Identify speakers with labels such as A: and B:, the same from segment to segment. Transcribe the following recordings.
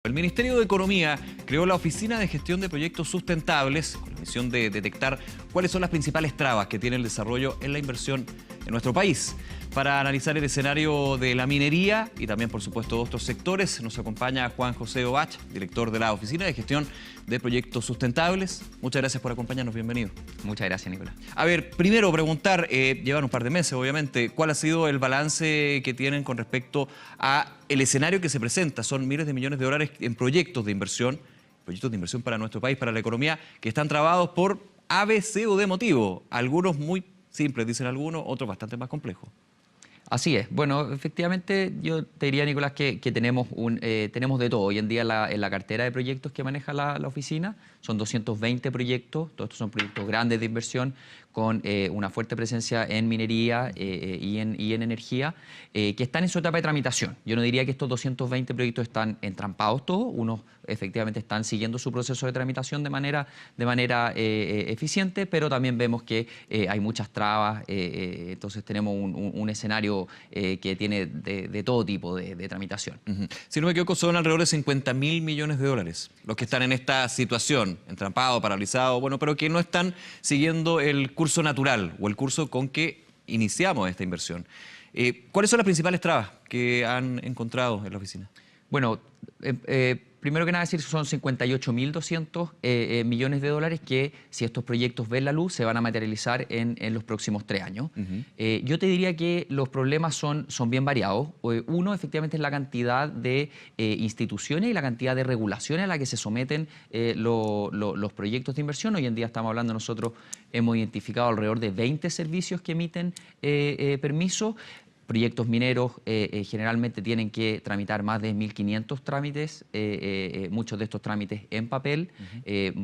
A: El Ministerio de Economía creó la Oficina de Gestión de Proyectos Sustentables con la misión de detectar cuáles son las principales trabas que tiene el desarrollo en la inversión en nuestro país. Para analizar el escenario de la minería y también, por supuesto, de otros sectores, nos acompaña Juan José Ovach, director de la Oficina de Gestión de Proyectos Sustentables. Muchas gracias por acompañarnos, bienvenido.
B: Muchas gracias, Nicolás.
A: A ver, primero preguntar, llevan un par de meses, obviamente, ¿cuál ha sido el balance que tienen con respecto a el escenario que se presenta? Son miles de millones de dólares en proyectos de inversión para nuestro país, para la economía, que están trabados por A, B, C o D motivo. Algunos muy simples, dicen algunos, otros bastante más complejos.
B: Así es. Bueno, efectivamente, yo te diría, Nicolás, que tenemos de todo. Hoy en día en la cartera de proyectos que maneja la oficina son 220 proyectos. Todos estos son proyectos grandes de inversión con una fuerte presencia en minería y en energía, que están en su etapa de tramitación. Yo no diría que estos 220 proyectos están entrampados todos. Unos efectivamente están siguiendo su proceso de tramitación de manera eficiente, pero también vemos que hay muchas trabas. Entonces tenemos un escenario que tiene de todo tipo de tramitación.
A: Si no me equivoco, son alrededor de 50.000 millones de dólares los que están en esta situación, entrampado, paralizado, bueno, pero que no están siguiendo el curso natural o el curso con que iniciamos esta inversión. ¿Cuáles son las principales trabas que han encontrado en la oficina?
B: Bueno, primero que nada decir que son 58.200 millones de dólares que, si estos proyectos ven la luz, se van a materializar en los próximos 3 años. Yo te diría que los problemas son bien variados. Uno, efectivamente, es la cantidad de instituciones y la cantidad de regulaciones a la que se someten los proyectos de inversión. Hoy en día estamos hablando, nosotros hemos identificado alrededor de 20 servicios que emiten permisos. Proyectos mineros generalmente tienen que tramitar más de 1.500 trámites, muchos de estos trámites en papel.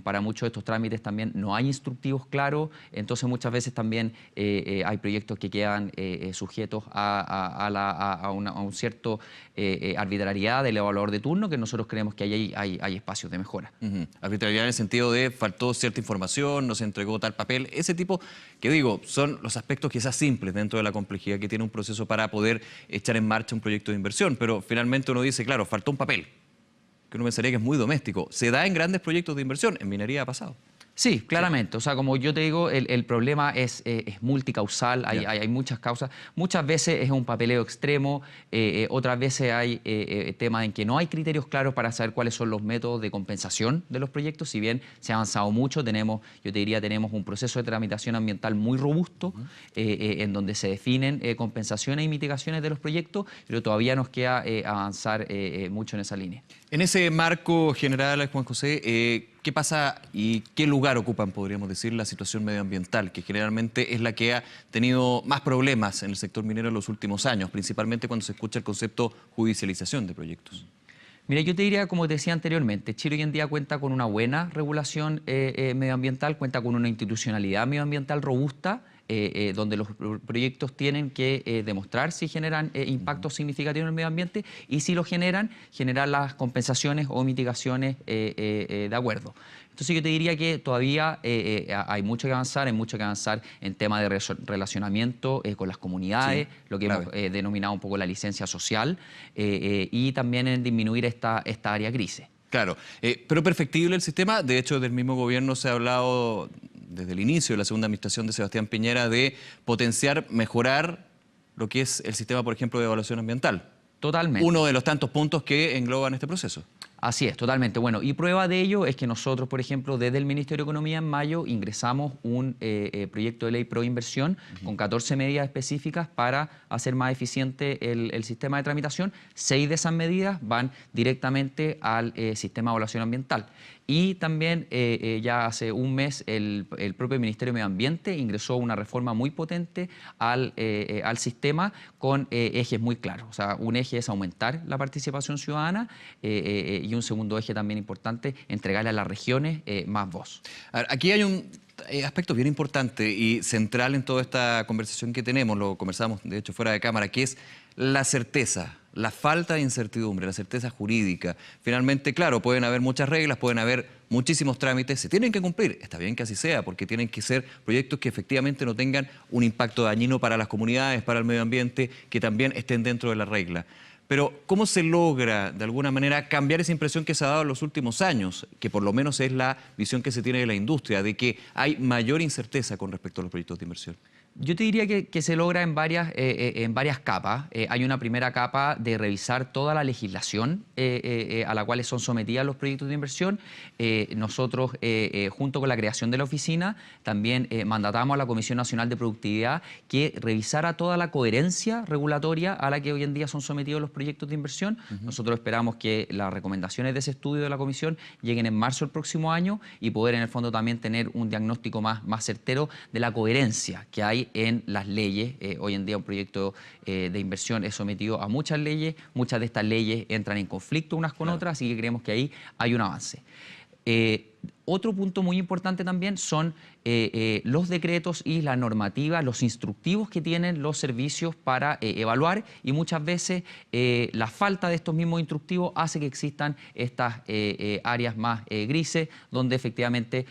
B: Para muchos de estos trámites también no hay instructivos claros, entonces muchas veces también hay proyectos que quedan sujetos a un cierto arbitrariedad del evaluador de turno, que nosotros creemos que hay espacios de mejora.
A: Arbitrariedad en el sentido de faltó cierta información, no se entregó tal papel, ese tipo, que digo, son los aspectos quizás simples dentro de la complejidad que tiene un proceso para poder echar en marcha un proyecto de inversión, pero finalmente uno dice, claro, faltó un papel, que uno pensaría que es muy doméstico. ¿Se da en grandes proyectos de inversión? En minería ha pasado.
B: Sí, claramente. Sí. O sea, como yo te digo, el problema es multicausal, hay muchas causas. Muchas veces es un papeleo extremo, otras veces hay temas en que no hay criterios claros para saber cuáles son los métodos de compensación de los proyectos. Si bien se ha avanzado mucho, yo te diría, tenemos un proceso de tramitación ambiental muy robusto, en donde se definen compensaciones y mitigaciones de los proyectos, pero todavía nos queda avanzar mucho en esa línea.
A: En ese marco general, Juan José, ¿qué pasa y qué lugar ocupan, podríamos decir, la situación medioambiental, que generalmente es la que ha tenido más problemas en el sector minero en los últimos años, principalmente cuando se escucha el concepto judicialización de proyectos?
B: Mira, yo te diría, como te decía anteriormente, Chile hoy en día cuenta con una buena regulación medioambiental, cuenta con una institucionalidad medioambiental robusta, donde los proyectos tienen que demostrar si generan impactos significativos en el medio ambiente y si lo generan, generar las compensaciones o mitigaciones de acuerdo. Entonces yo te diría que todavía hay mucho que avanzar, en temas de relacionamiento con las comunidades, sí, lo que hemos denominado un poco la licencia social, y también en disminuir esta área grises.
A: Claro, pero perfectible el sistema. De hecho, del mismo gobierno se ha hablado desde el inicio de la segunda administración de Sebastián Piñera de potenciar, mejorar lo que es el sistema, por ejemplo, de evaluación ambiental.
B: Totalmente.
A: Uno de los tantos puntos que engloban este proceso.
B: Así es, totalmente. Bueno, y prueba de ello es que nosotros, por ejemplo, desde el Ministerio de Economía en mayo ingresamos un proyecto de ley pro inversión con 14 medidas específicas para hacer más eficiente el sistema de tramitación. 6 de esas medidas van directamente al sistema de evaluación ambiental. Y también ya hace un mes el propio Ministerio de Medio Ambiente ingresó una reforma muy potente al sistema con ejes muy claros. O sea, un eje es aumentar la participación ciudadana y un segundo eje también importante, entregarle a las regiones más voz.
A: A ver, aquí hay un aspecto bien importante y central en toda esta conversación que tenemos, lo conversamos de hecho fuera de cámara, que es la certeza, la falta de incertidumbre, la certeza jurídica. Finalmente, claro, pueden haber muchas reglas, pueden haber muchísimos trámites, se tienen que cumplir, está bien que así sea, porque tienen que ser proyectos que efectivamente no tengan un impacto dañino para las comunidades, para el medio ambiente, que también estén dentro de la regla. Pero ¿cómo se logra, de alguna manera, cambiar esa impresión que se ha dado en los últimos años, que por lo menos es la visión que se tiene de la industria, de que hay mayor incerteza con respecto a los proyectos de inversión?
B: Yo te diría que se logra en varias capas. Hay una primera capa de revisar toda la legislación a la cual son sometidos los proyectos de inversión. Nosotros, junto con la creación de la oficina, también mandatamos a la Comisión Nacional de Productividad que revisara toda la coherencia regulatoria a la que hoy en día son sometidos los proyectos de inversión. Nosotros esperamos que las recomendaciones de ese estudio de la Comisión lleguen en marzo del próximo año y poder, en el fondo, también tener un diagnóstico más certero de la coherencia que hay en las leyes. Hoy en día un proyecto de inversión es sometido a muchas leyes, muchas de estas leyes entran en conflicto unas con otras, así que creemos que ahí hay un avance. Otro punto muy importante también son los decretos y la normativa, los instructivos que tienen los servicios para evaluar, y muchas veces la falta de estos mismos instructivos hace que existan estas áreas más grises, donde efectivamente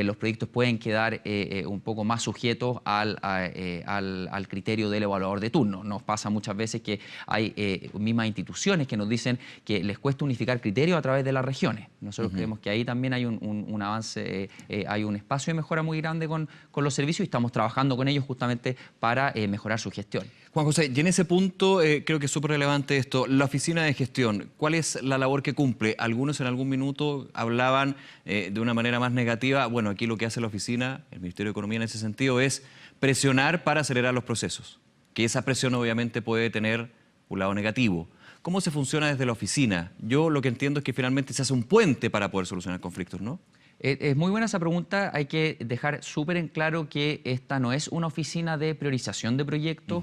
B: los proyectos pueden quedar un poco más sujetos al criterio del evaluador de turno. Nos pasa muchas veces que hay mismas instituciones que nos dicen que les cuesta unificar criterios a través de las regiones. Nosotros creemos que ahí también hay un avance, hay un espacio de mejora muy grande con los servicios, y estamos trabajando con ellos justamente para mejorar su gestión.
A: Juan José, y en ese punto creo que es súper relevante esto, la oficina de gestión, ¿cuál es la labor que cumple? Algunos en algún minuto hablaban de una manera más negativa. Bueno, aquí lo que hace la oficina, el Ministerio de Economía en ese sentido, es presionar para acelerar los procesos, que esa presión obviamente puede tener un lado negativo. ¿Cómo se funciona desde la oficina? Yo lo que entiendo es que finalmente se hace un puente para poder solucionar conflictos, ¿no?
B: Es muy buena esa pregunta. Hay que dejar súper en claro que esta no es una oficina de priorización de proyectos.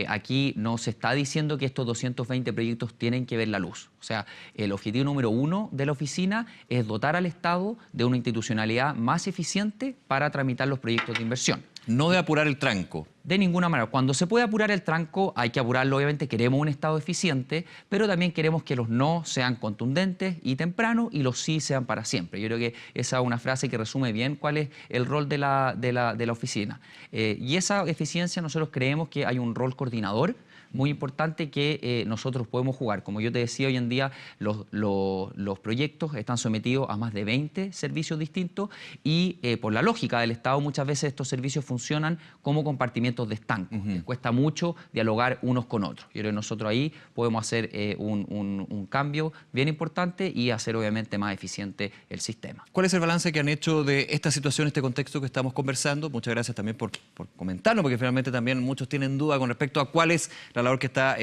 B: Aquí no se está diciendo que estos 220 proyectos tienen que ver la luz. O sea, el objetivo número 1 de la oficina es dotar al Estado de una institucionalidad más eficiente para tramitar los proyectos de inversión.
A: No de apurar el tranco.
B: De ninguna manera. Cuando se puede apurar el tranco, hay que apurarlo. Obviamente queremos un Estado eficiente, pero también queremos que los no sean contundentes y tempranos y los sí sean para siempre. Yo creo que esa es una frase que resume bien cuál es el rol de la oficina. Y esa eficiencia, nosotros creemos que hay un rol coordinador muy importante que nosotros podemos jugar. Como yo te decía, hoy en día los proyectos están sometidos a más de 20 servicios distintos y por la lógica del Estado muchas veces estos servicios funcionan como compartimientos de estancos. Les cuesta mucho dialogar unos con otros. Yo creo que nosotros ahí podemos hacer un cambio bien importante y hacer obviamente más eficiente el sistema.
A: ¿Cuál es el balance que han hecho de esta situación, este contexto que estamos conversando? Muchas gracias también por comentarnos, porque finalmente también muchos tienen duda con respecto a cuál es la labor que está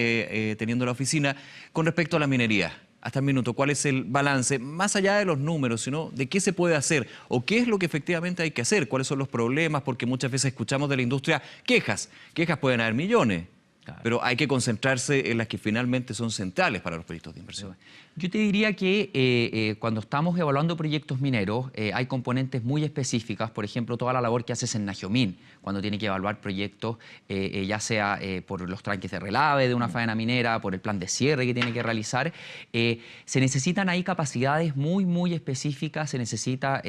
A: teniendo la oficina con respecto a la minería. Hasta el minuto, ¿cuál es el balance? Más allá de los números, sino de qué se puede hacer o qué es lo que efectivamente hay que hacer, cuáles son los problemas, porque muchas veces escuchamos de la industria quejas. Quejas pueden haber millones, claro, pero hay que concentrarse en las que finalmente son centrales para los proyectos de inversión.
B: Yo te diría que cuando estamos evaluando proyectos mineros hay componentes muy específicas, por ejemplo, toda la labor que hace Sennagiomín cuando tiene que evaluar proyectos, ya sea por los tranques de relave de una faena minera, por el plan de cierre que tiene que realizar. Se necesitan ahí capacidades muy específicas, se necesita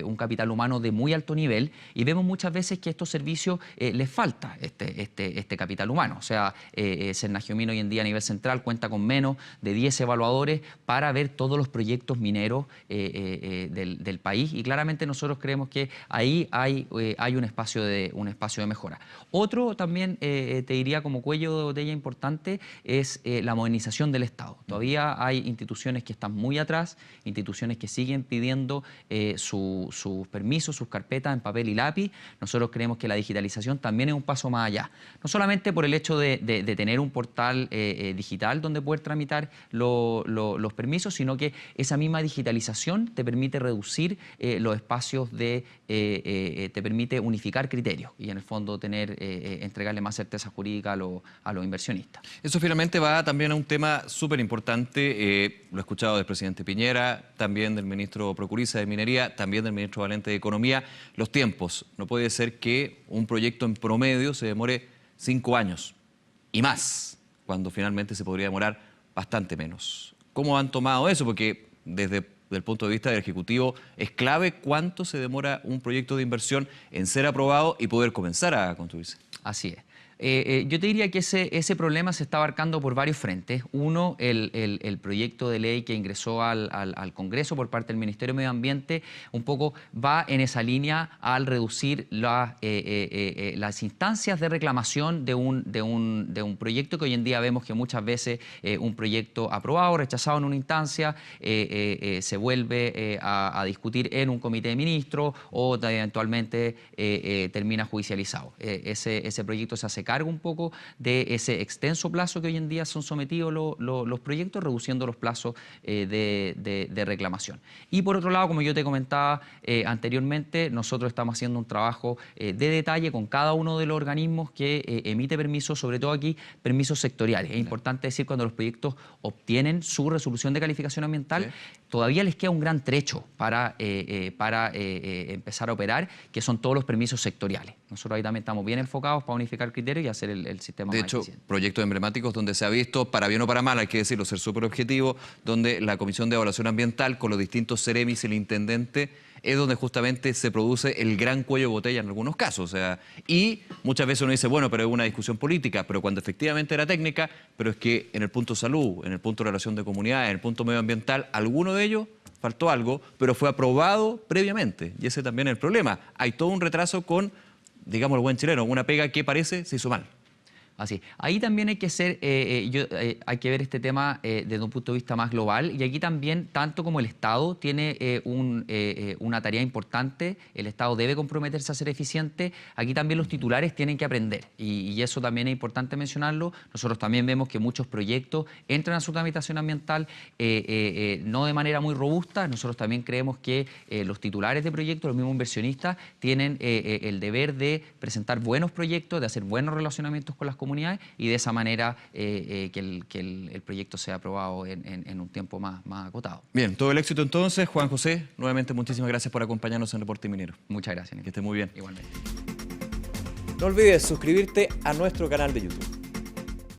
B: un capital humano de muy alto nivel y vemos muchas veces que a estos servicios les falta este capital humano. O sea, Sennagiomín hoy en día a nivel central cuenta con menos de 10 evaluadores para ver todos los proyectos mineros del país y claramente nosotros creemos que ahí hay un espacio de mejora. Otro también te diría como cuello de botella importante es la modernización del Estado. Todavía hay instituciones que están muy atrás, instituciones que siguen pidiendo sus permisos, sus carpetas en papel y lápiz. Nosotros creemos que la digitalización también es un paso más allá. No solamente por el hecho de tener un portal digital donde poder tramitar los permisos, sino que esa misma digitalización te permite reducir los espacios te permite unificar criterios y en el fondo entregarle más certeza jurídica a los inversionistas.
A: Eso finalmente va también a un tema súper importante, lo he escuchado del presidente Piñera, también del ministro Procuriza de Minería, también del ministro Valente de Economía, los tiempos. No puede ser que un proyecto en promedio se demore 5 años y más, cuando finalmente se podría demorar bastante menos. ¿Cómo han tomado eso? Porque desde el punto de vista del Ejecutivo es clave cuánto se demora un proyecto de inversión en ser aprobado y poder comenzar a construirse.
B: Así es. Yo te diría que ese problema se está abarcando por varios frentes. Uno, el proyecto de ley que ingresó al Congreso por parte del Ministerio de Medio Ambiente un poco va en esa línea al reducir las instancias de reclamación de un proyecto, que hoy en día vemos que muchas veces un proyecto aprobado o rechazado en una instancia se vuelve a discutir en un comité de ministros o eventualmente termina judicializado. Ese proyecto se hace cargo un poco de ese extenso plazo que hoy en día son sometidos los proyectos, reduciendo los plazos de reclamación. Y por otro lado, como yo te comentaba anteriormente, nosotros estamos haciendo un trabajo de detalle con cada uno de los organismos que emite permisos, sobre todo aquí permisos sectoriales. Es importante decir, cuando los proyectos obtienen su resolución de calificación ambiental, todavía les queda un gran trecho para empezar a operar, que son todos los permisos sectoriales. Nosotros ahí también estamos bien enfocados para unificar criterios y hacer el sistema más eficiente.
A: De hecho, proyectos emblemáticos donde se ha visto, para bien o para mal, hay que decirlo, ser súper objetivo, donde la Comisión de Evaluación Ambiental, con los distintos CEREMIS y el intendente, es donde justamente se produce el gran cuello de botella en algunos casos. O sea, y muchas veces uno dice, bueno, pero es una discusión política, pero cuando efectivamente era técnica, pero es que en el punto salud, en el punto relación de comunidades, en el punto medioambiental, alguno de ellos faltó algo, pero fue aprobado previamente. Y ese también es el problema. Hay todo un retraso con, digamos, el buen chileno, una pega que parece se hizo mal.
B: Así. Ahí también hay que hay que ver este tema desde un punto de vista más global, y aquí también, tanto como el Estado tiene una tarea importante, el Estado debe comprometerse a ser eficiente, aquí también los titulares tienen que aprender, y eso también es importante mencionarlo. Nosotros también vemos que muchos proyectos entran a su tramitación ambiental no de manera muy robusta. Nosotros también creemos que los titulares de proyectos, los mismos inversionistas, tienen el deber de presentar buenos proyectos, de hacer buenos relacionamientos con las comunidades, y de esa manera que el proyecto sea aprobado en un tiempo más acotado.
A: Bien, todo el éxito entonces. Juan José, nuevamente muchísimas gracias por acompañarnos en Reporte Minero.
B: Muchas gracias, Nico.
A: Que esté muy bien.
B: Igualmente.
A: No olvides suscribirte a nuestro canal de YouTube.